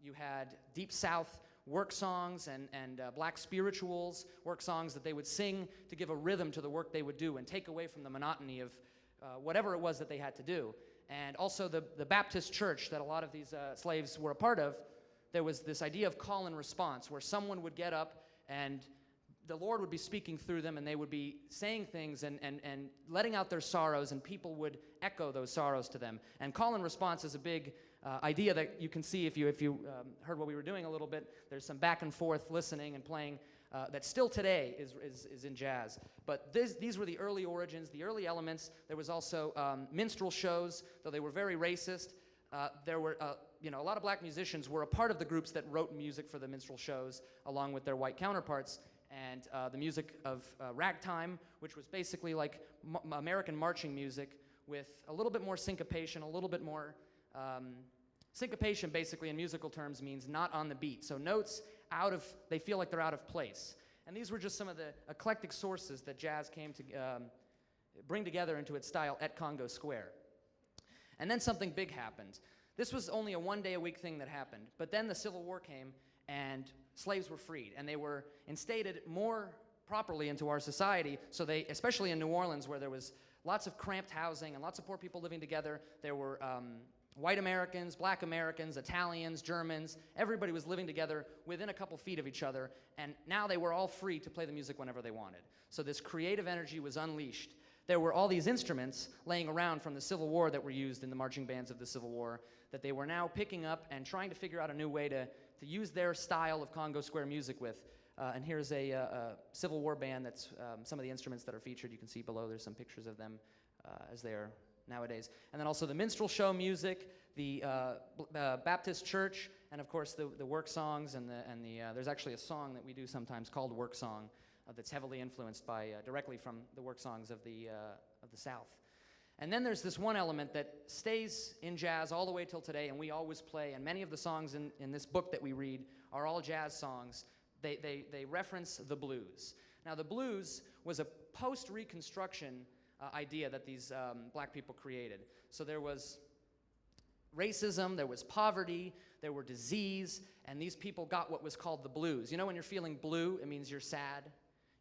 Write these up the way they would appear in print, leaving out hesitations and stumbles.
You had Deep South work songs and black spirituals, work songs that they would sing to give a rhythm to the work they would do and take away from the monotony of whatever it was that they had to do. And also the Baptist church that a lot of these slaves were a part of, there was this idea of call and response where someone would get up and the Lord would be speaking through them and they would be saying things and letting out their sorrows, and people would echo those sorrows to them. And call and response is a big idea that you can see if you heard what we were doing a little bit. There's some back and forth listening and playing that still today is in jazz. But these were the early origins, the early elements. There was also minstrel shows, though they were very racist. There were, a lot of black musicians were a part of the groups that wrote music for the minstrel shows, along with their white counterparts. And the music of ragtime, which was basically like American marching music with a little bit more syncopation, a little bit more... syncopation basically in musical terms means not on the beat. So notes they feel like they're out of place. And these were just some of the eclectic sources that jazz came to bring together into its style at Congo Square. And then something big happened. This was only a one-day-a-week thing that happened. But then the Civil War came, and slaves were freed, and they were instated more properly into our society. So they, especially in New Orleans, where there was lots of cramped housing and lots of poor people living together, there were white Americans, black Americans, Italians, Germans. Everybody was living together within a couple feet of each other, and now they were all free to play the music whenever they wanted. So this creative energy was unleashed. There were all these instruments laying around from the Civil War that were used in the marching bands of the Civil War that they were now picking up and trying to figure out a new way to use their style of Congo Square music with. And here's a Civil War band that's some of the instruments that are featured. You can see below there's some pictures of them as they are nowadays. And then also the minstrel show music, the Baptist church, and of course the work songs, and there's actually a song that we do sometimes called Work Song that's heavily influenced by directly from the work songs of the South. And then there's this one element that stays in jazz all the way till today, and we always play, and many of the songs in this book that we read are all jazz songs. They reference the blues. Now the blues was a post-Reconstruction idea that these black people created. So there was racism, there was poverty, there were disease, and these people got what was called the blues. You know when you're feeling blue, it means you're sad,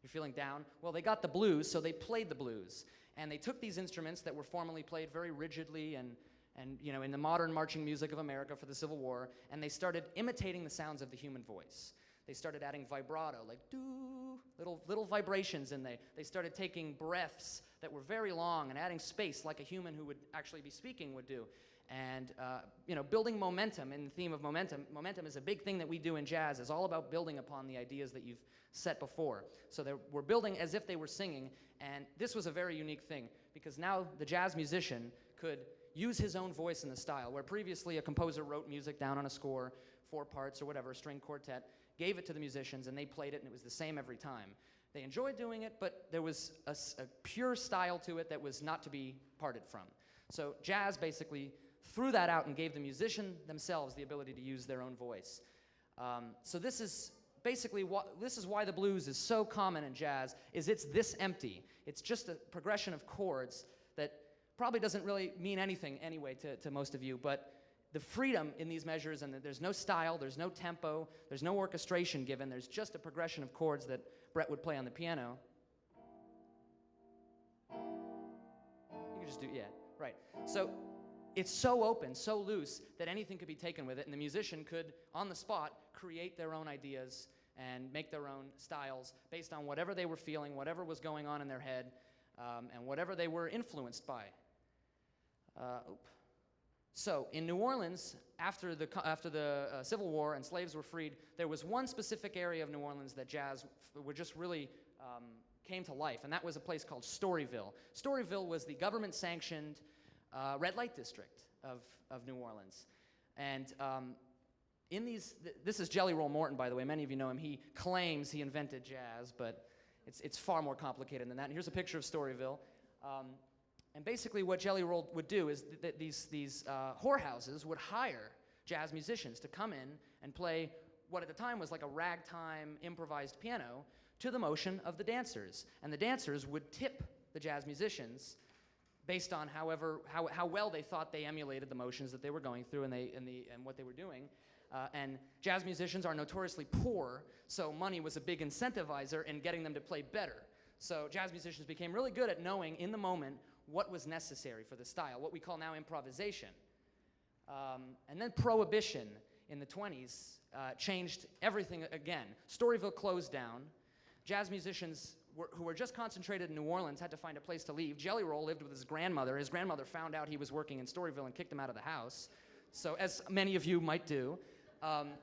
you're feeling down? Well, they got the blues, so they played the blues. And they took these instruments that were formerly played very rigidly and in the modern marching music of America for the Civil War, and they started imitating the sounds of the human voice. They started adding vibrato, like doo, little vibrations, and they started taking breaths that were very long and adding space like a human who would actually be speaking would do. And building momentum, and the theme of momentum is a big thing that we do in jazz, is all about building upon the ideas that you've set before. So we're building as if they were singing, and this was a very unique thing, because now the jazz musician could use his own voice in the style, where previously a composer wrote music down on a score, 4 parts or whatever, a string quartet, gave it to the musicians, and they played it, and it was the same every time. They enjoyed doing it, but there was a pure style to it that was not to be parted from. So jazz basically threw that out and gave the musician themselves the ability to use their own voice. So this is basically this is why the blues is so common in jazz, is it's this empty. It's just a progression of chords that probably doesn't really mean anything anyway to most of you, but the freedom in these measures, and there's no style, there's no tempo, there's no orchestration given, there's just a progression of chords that Brett would play on the piano. You can just do, yeah, right. So it's so open, so loose, that anything could be taken with it, and the musician could, on the spot, create their own ideas and make their own styles based on whatever they were feeling, whatever was going on in their head, and whatever they were influenced by. So in New Orleans, after the Civil War and slaves were freed, there was one specific area of New Orleans that jazz would just really came to life, and that was a place called Storyville. Storyville was the government-sanctioned red light district of New Orleans. And this is Jelly Roll Morton, by the way. Many of you know him. He claims he invented jazz, but it's far more complicated than that. And here's a picture of Storyville. And basically what Jelly Roll would do is that these whorehouses would hire jazz musicians to come in and play what at the time was like a ragtime improvised piano to the motion of the dancers. And the dancers would tip the jazz musicians based on how well they thought they emulated the motions that they were going through and what they were doing. And jazz musicians are notoriously poor, so money was a big incentivizer in getting them to play better. So jazz musicians became really good at knowing in the moment what was necessary for the style, what we call now improvisation. And then Prohibition in the 20s changed everything again. Storyville closed down. Jazz musicians who were just concentrated in New Orleans had to find a place to leave. Jelly Roll lived with his grandmother. His grandmother found out he was working in Storyville and kicked him out of the house, so as many of you might do.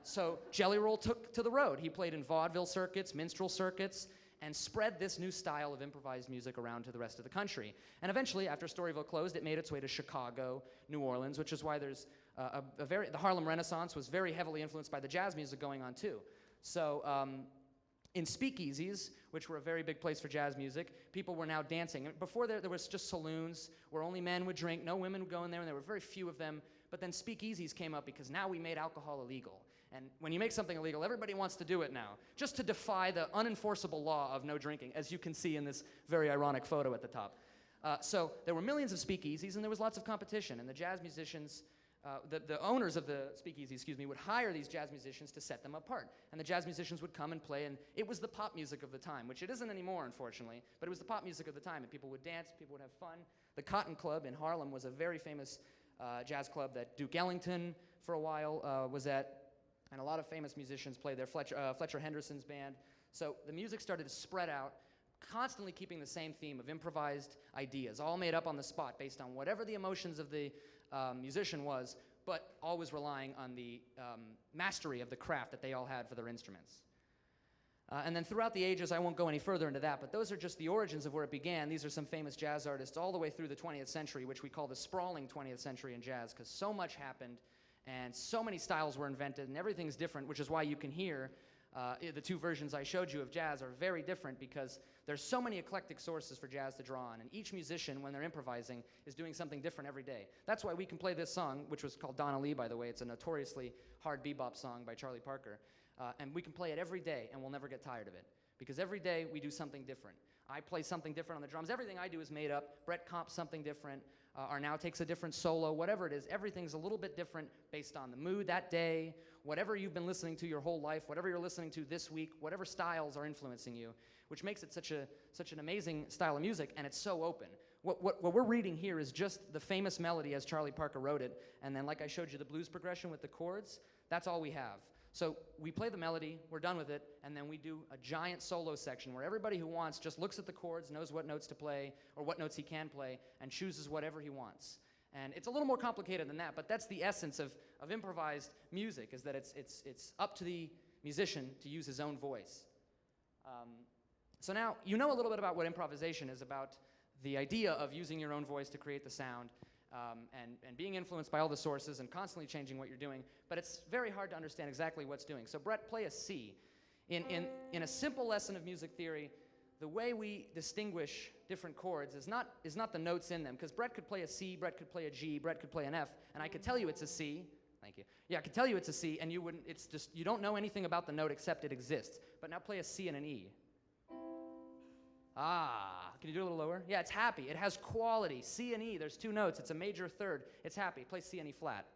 So Jelly Roll took to the road. He played in vaudeville circuits, minstrel circuits, and spread this new style of improvised music around to the rest of the country. And eventually, after Storyville closed, it made its way to Chicago, New Orleans, which is why there's the Harlem Renaissance was very heavily influenced by the jazz music going on too. So in speakeasies, which were a very big place for jazz music, people were now dancing. Before there was just saloons where only men would drink, no women would go in there, and there were very few of them. But then speakeasies came up because now we made alcohol illegal. And when you make something illegal, everybody wants to do it now, just to defy the unenforceable law of no drinking, as you can see in this very ironic photo at the top. So there were millions of speakeasies, and there was lots of competition. And the jazz musicians, the owners of the speakeasy, would hire these jazz musicians to set them apart. And the jazz musicians would come and play, and it was the pop music of the time, which it isn't anymore, unfortunately, but it was the pop music of the time, and people would dance, people would have fun. The Cotton Club in Harlem was a very famous jazz club that Duke Ellington, for a while, was at, and a lot of famous musicians played there, Fletcher Henderson's band. So the music started to spread out, constantly keeping the same theme of improvised ideas, all made up on the spot based on whatever the emotions of the musician was, but always relying on the mastery of the craft that they all had for their instruments. And then throughout the ages, I won't go any further into that, but those are just the origins of where it began. These are some famous jazz artists all the way through the 20th century, which we call the sprawling 20th century in jazz, because so much happened, and so many styles were invented, and everything's different, which is why you can hear the two versions I showed you of jazz are very different, because there's so many eclectic sources for jazz to draw on, and each musician, when they're improvising, is doing something different every day. That's why we can play this song, which was called Donna Lee, by the way. It's a notoriously hard bebop song by Charlie Parker. And we can play it every day, and we'll never get tired of it, because every day we do something different. I play something different on the drums. Everything I do is made up. Brett comps something different. Arnau takes a different solo. Whatever it is, everything's a little bit different based on the mood that day, whatever you've been listening to your whole life, whatever you're listening to this week, whatever styles are influencing you, which makes it such an amazing style of music, and it's so open. What we're reading here is just the famous melody as Charlie Parker wrote it, and then like I showed you the blues progression with the chords, that's all we have. So we play the melody, we're done with it, and then we do a giant solo section where everybody who wants just looks at the chords, knows what notes to play, or what notes he can play, and chooses whatever he wants. And it's a little more complicated than that, but that's the essence of improvised music, is that it's up to the musician to use his own voice. So now you know a little bit about what improvisation is, about the idea of using your own voice to create the sound, and being influenced by all the sources and constantly changing what you're doing, but it's very hard to understand exactly what's doing. So Brett, play a C. In a simple lesson of music theory, the way we distinguish different chords is not the notes in them, because Brett could play a C, Brett could play a G, Brett could play an F, and I could tell you it's a C. Thank you. Yeah, I could tell you it's a C, and you wouldn't. It's just, you don't know anything about the note except it exists. But now play a C and an E. Ah, can you do it a little lower? Yeah, it's happy. It has quality. C and E, there's two notes. It's a major third. It's happy. Play C and E flat.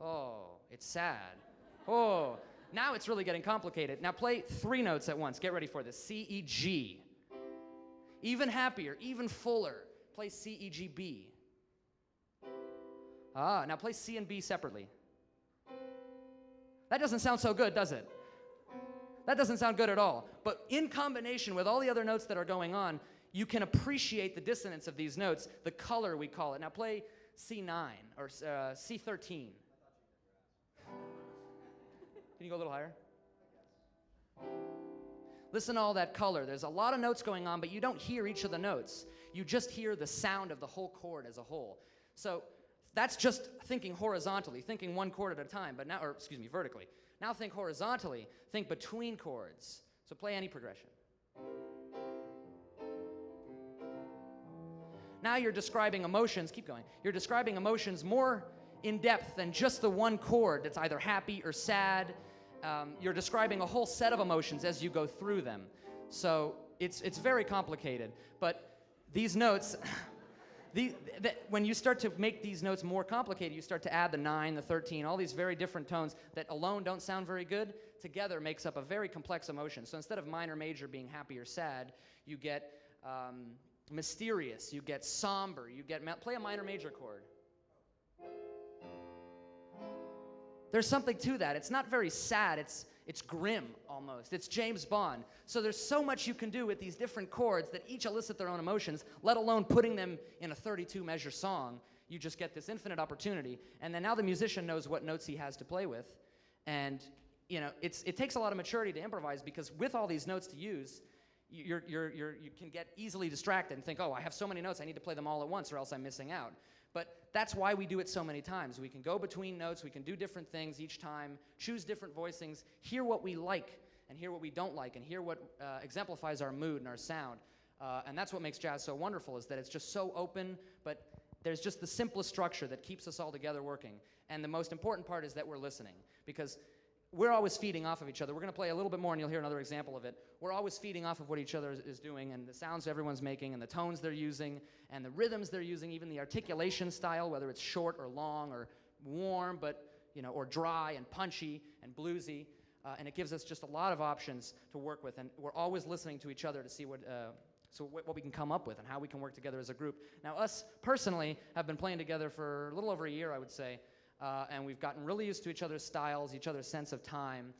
Oh, it's sad. Oh, now it's really getting complicated. Now play three notes at once. Get ready for this. C, E, G. Even happier, even fuller. Play C, E, G, B. Ah, now play C and B separately. That doesn't sound so good, does it? That doesn't sound good at all. But in combination with all the other notes that are going on, you can appreciate the dissonance of these notes, the color we call it. Now play C9 or C13. Can you go a little higher? Listen to all that color. There's a lot of notes going on, but you don't hear each of the notes. You just hear the sound of the whole chord as a whole. So that's just thinking horizontally, thinking one chord at a time, but now, or excuse me, vertically. Now think horizontally, think between chords. So play any progression. Now you're describing emotions, keep going. You're describing emotions more in depth than just the one chord that's either happy or sad. You're describing a whole set of emotions as you go through them. So it's very complicated, but these notes, When you start to make these notes more complicated, you start to add the 9, the 13, all these very different tones that alone don't sound very good, together makes up a very complex emotion. So instead of minor major being happy or sad, you get mysterious, you get somber, you get play a minor major chord. There's something to that. It's not very sad, it's grim almost. It's James Bond. So there's so much you can do with these different chords that each elicit their own emotions, let alone putting them in a 32 measure song. You just get this infinite opportunity. And then now the musician knows what notes he has to play with. And you know, it takes a lot of maturity to improvise, because with all these notes to use, you can get easily distracted and think, oh, I have so many notes, I need to play them all at once or else I'm missing out. But that's why we do it so many times. We can go between notes, we can do different things each time, choose different voicings, hear what we like and hear what we don't like, and hear what exemplifies our mood and our sound. And that's what makes jazz so wonderful, is that it's just so open, but there's just the simplest structure that keeps us all together working. And the most important part is that we're listening, because we're always feeding off of each other. We're going to play a little bit more, and you'll hear another example of it. We're always feeding off of what each other is doing, and the sounds everyone's making, and the tones they're using, and the rhythms they're using, even the articulation style, whether it's short or long or warm, but or dry and punchy and bluesy. And it gives us just a lot of options to work with, and we're always listening to each other to see what we can come up with and how we can work together as a group. Now, us personally have been playing together for a little over a year, I would say. And we've gotten really used to each other's styles, each other's sense of time,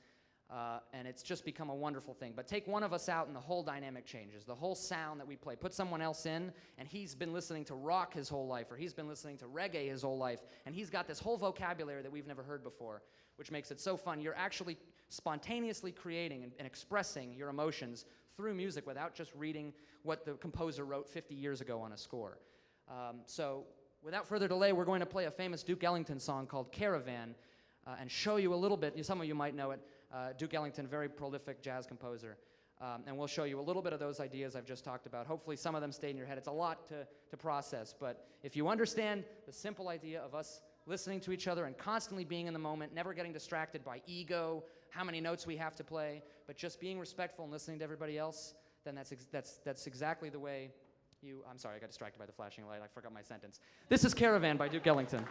and it's just become a wonderful thing. But take one of us out and the whole dynamic changes, the whole sound that we play. Put someone else in, and he's been listening to rock his whole life, or he's been listening to reggae his whole life, and he's got this whole vocabulary that we've never heard before, which makes it so fun. You're actually spontaneously creating and expressing your emotions through music without just reading what the composer wrote 50 years ago on a score. So without further delay, we're going to play a famous Duke Ellington song called Caravan, and show you a little bit. Some of you might know it. Duke Ellington, very prolific jazz composer. And we'll show you a little bit of those ideas I've just talked about. Hopefully some of them stayed in your head. It's a lot to process, but if you understand the simple idea of us listening to each other and constantly being in the moment, never getting distracted by ego, how many notes we have to play, but just being respectful and listening to everybody else, then that's exactly the way I'm sorry, I got distracted by the flashing light. I forgot my sentence. This is Caravan by Duke Ellington.